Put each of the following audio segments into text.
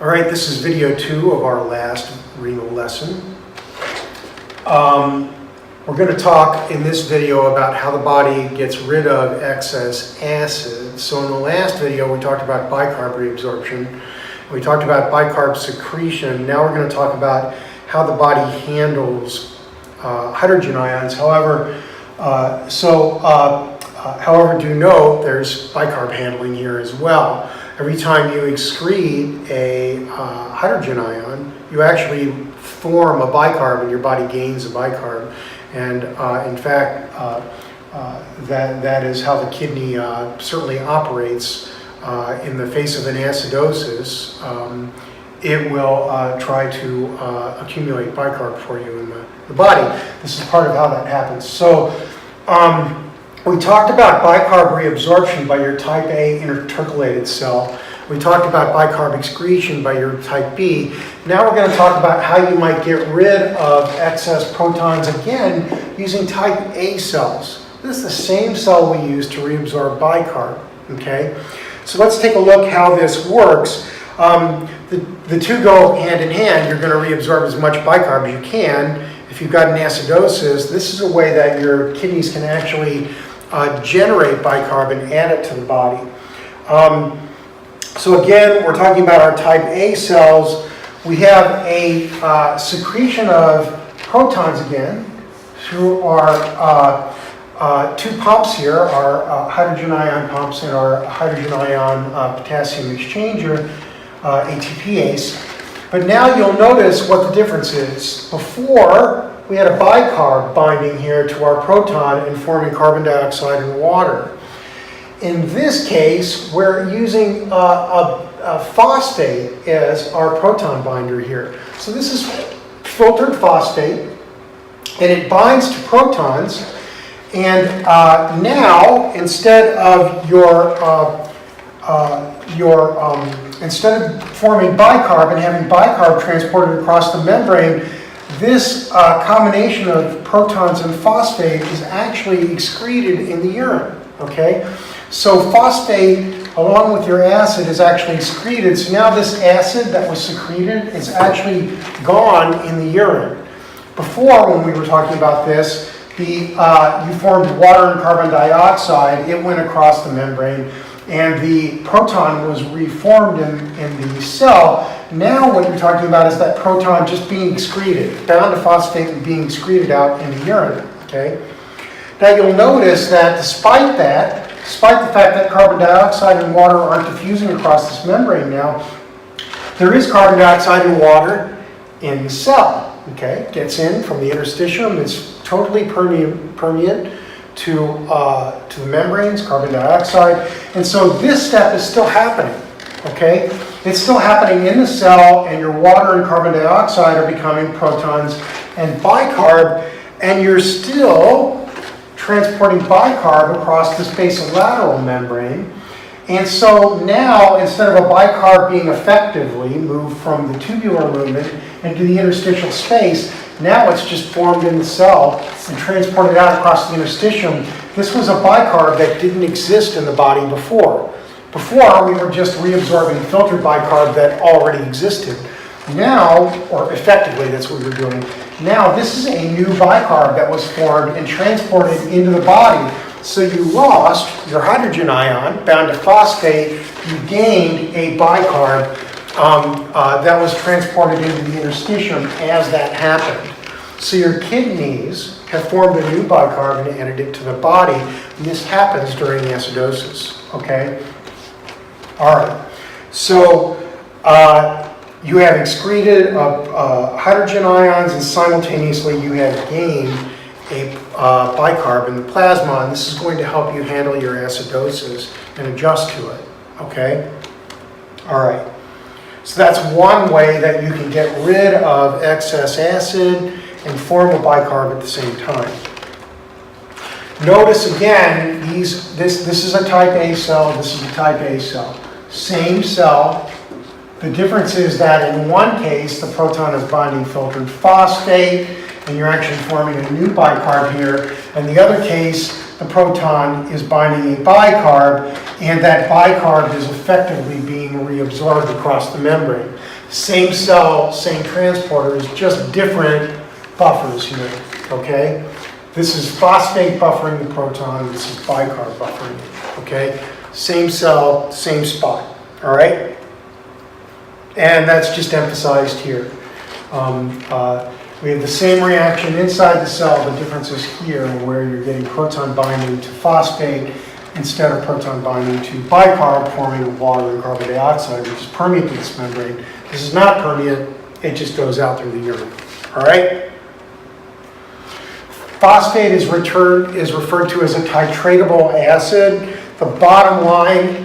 All right, this is video 2 of our last renal lesson. We're going to talk in this video about how the body gets rid of excess acid. So in the last video we talked about bicarb reabsorption, we talked about bicarb secretion. Now we're going to talk about how the body handles hydrogen ions. However, do note there's bicarb handling here as well. Every time you excrete a hydrogen ion, you actually form a bicarb and your body gains a bicarb. And in fact, that is how the kidney certainly operates in the face of an acidosis. It will try to accumulate bicarb for you in the body. This is part of how that happens. So we talked about bicarb reabsorption by your type A interturculated cell. We talked about bicarb excretion by your type B. Now we're going to talk about how you might get rid of excess protons again using type A cells. This is the same cell we use to reabsorb bicarb. Okay, so let's take a look how this works. The two go hand in hand. You're going to reabsorb as much bicarb as you can. If you've got an acidosis, this is a way that your kidneys can actually generate bicarb and add it to the body. So again, we're talking about our type A cells. We have a secretion of protons again through our two pumps here, our hydrogen ion pumps and our hydrogen ion potassium exchanger, ATPase. But now you'll notice what the difference is. Before, we had a bicarb binding here to our proton and forming carbon dioxide and water. In this case, we're using a phosphate as our proton binder here. So this is filtered phosphate, and it binds to protons. And now, instead of instead of forming bicarb and having bicarb transported across the membrane, this combination of protons and phosphate is actually excreted in the urine. Okay, so phosphate along with your acid is actually excreted. So now this acid that was secreted is actually gone in the urine. Before, when we were talking about this, you formed water and carbon dioxide. It went across the membrane, and the proton was reformed in the cell. Now what you're talking about is that proton just being excreted, bound to phosphate and being excreted out in the urine. Okay. Now you'll notice that despite the fact that carbon dioxide and water aren't diffusing across this membrane now, there is carbon dioxide and water in the cell. Okay, gets in from the interstitium. It's totally permeate to the membranes, carbon dioxide, and so this step is still happening. Okay, it's still happening in the cell, and your water and carbon dioxide are becoming protons and bicarb, and you're still transporting bicarb across this basolateral membrane. And so now, instead of a bicarb being effectively moved from the tubular lumen into the interstitial space, now it's just formed in the cell and transported out across the interstitium. This was a bicarb that didn't exist in the body before. Before, we were just reabsorbing filtered bicarb that already existed. Now, or effectively that's what we're doing, now this is a new bicarb that was formed and transported into the body. So you lost your hydrogen ion bound to phosphate, you gained a bicarb that was transported into the interstitium as that happened. So your kidneys have formed a new bicarb and added it to the body, and this happens during acidosis. Okay? All right. So you have excreted hydrogen ions, and simultaneously you have gained a bicarb in the plasma, and this is going to help you handle your acidosis and adjust to it. Okay? All right. So that's one way that you can get rid of excess acid and form a bicarb at the same time. Notice again, this is a type A cell, this is a type A cell. Same cell. The difference is that in one case, the proton is binding filtered phosphate, and you're actually forming a new bicarb here. In the other case, the proton is binding a bicarb, and that bicarb is effectively being reabsorbed across the membrane. Same cell, same transporters, just different buffers here, okay? This is phosphate buffering the proton, this is bicarb buffering, okay? Same cell, same spot, all right? And that's just emphasized here. We have the same reaction inside the cell, the difference is here where you're getting proton binding to phosphate instead of proton binding to bicarb, forming water and carbon dioxide, which is permeate through this membrane. This is not permeate, it just goes out through the urine, all right? Phosphate is referred to as a titratable acid. The bottom line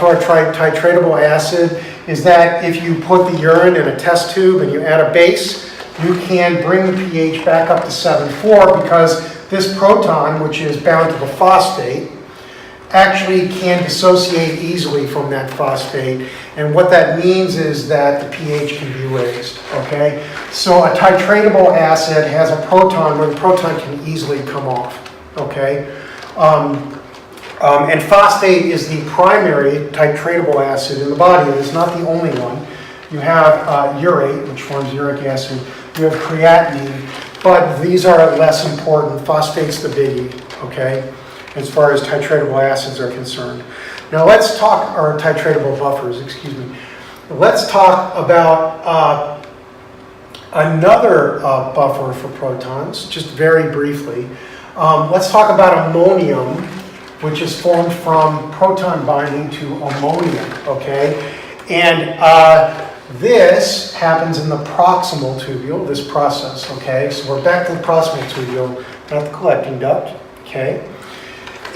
for a titratable acid is that if you put the urine in a test tube and you add a base, you can bring the pH back up to 7.4 because this proton, which is bound to the phosphate, actually can dissociate easily from that phosphate. And what that means is that the pH can be raised, okay? So a titratable acid has a proton where the proton can easily come off, okay? And phosphate is the primary titratable acid in the body. It is not the only one. You have urate, which forms uric acid. You have creatinine, but these are less important. Phosphate's the biggie, okay, as far as titratable acids are concerned. Now let's talk, or titratable buffers, excuse me. Let's talk about another buffer for protons, just very briefly. Let's talk about ammonium, which is formed from proton binding to ammonia, okay? And this happens in the proximal tubule, this process, okay? So we're back to the proximal tubule, not the collecting duct, okay?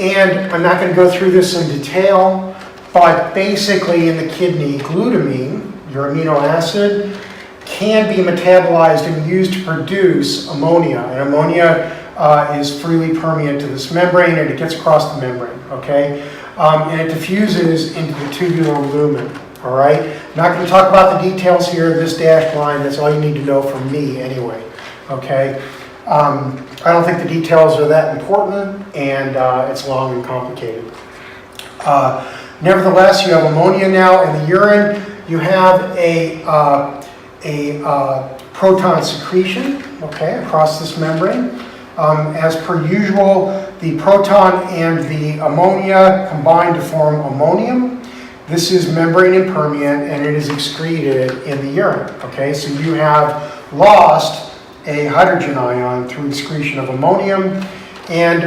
And I'm not going to go through this in detail, but basically in the kidney, glutamine, your amino acid, can be metabolized and used to produce ammonia. And ammonia is freely permeant to this membrane and it gets across the membrane, okay? And it diffuses into the tubular lumen, all right? Not going to talk about the details here, this dashed line, that's all you need to know from me anyway, okay? I don't think the details are that important, and it's long and complicated. Nevertheless, you have ammonia now in the urine. You have a proton secretion, okay, across this membrane. As per usual, the proton and the ammonia combine to form ammonium. This is membrane impermeant, and it is excreted in the urine, okay? So you have lost a hydrogen ion through excretion of ammonium, and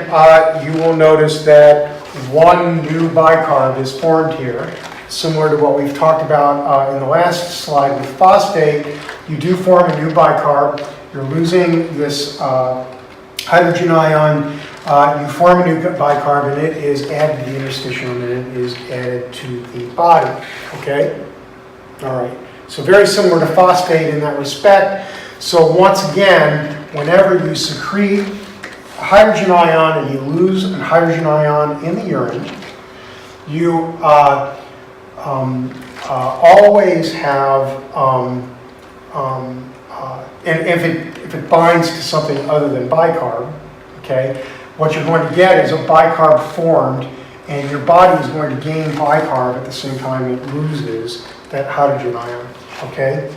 you will notice that one new bicarb is formed here, similar to what we've talked about in the last slide with phosphate. You do form a new bicarb, you're losing this hydrogen ion, you form a new bicarb, and it is added to the interstitium, and it is added to the body, okay? All right, so very similar to phosphate in that respect. So once again, whenever you secrete a hydrogen ion and you lose a hydrogen ion in the urine, you always have, and if it binds to something other than bicarb, okay, what you're going to get is a bicarb formed, and your body is going to gain bicarb at the same time it loses that hydrogen ion, okay?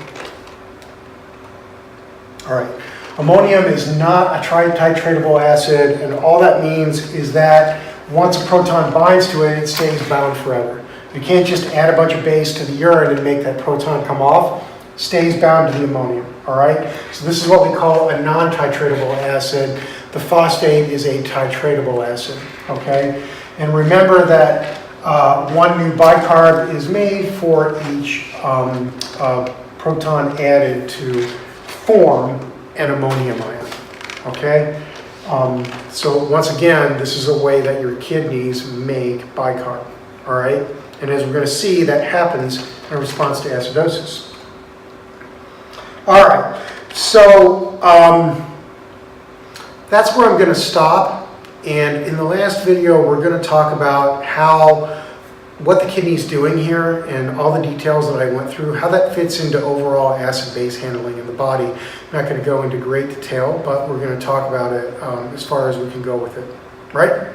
All right, ammonium is not a titratable acid, and all that means is that once a proton binds to it, it stays bound forever. You can't just add a bunch of base to the urine and make that proton come off. It stays bound to the ammonium, all right? So this is what we call a non-titratable acid. The phosphate is a titratable acid, okay? And remember that one new bicarb is made for each proton added to form an ammonium ion, okay? So once again, this is a way that your kidneys make bicarb, all right? And as we're going to see, that happens in response to acidosis. All right, so that's where I'm going to stop. And in the last video, we're going to talk about what the kidney's doing here and all the details that I went through, how that fits into overall acid-base handling in the body. I'm not going to go into great detail, but we're going to talk about it as far as we can go with it, right?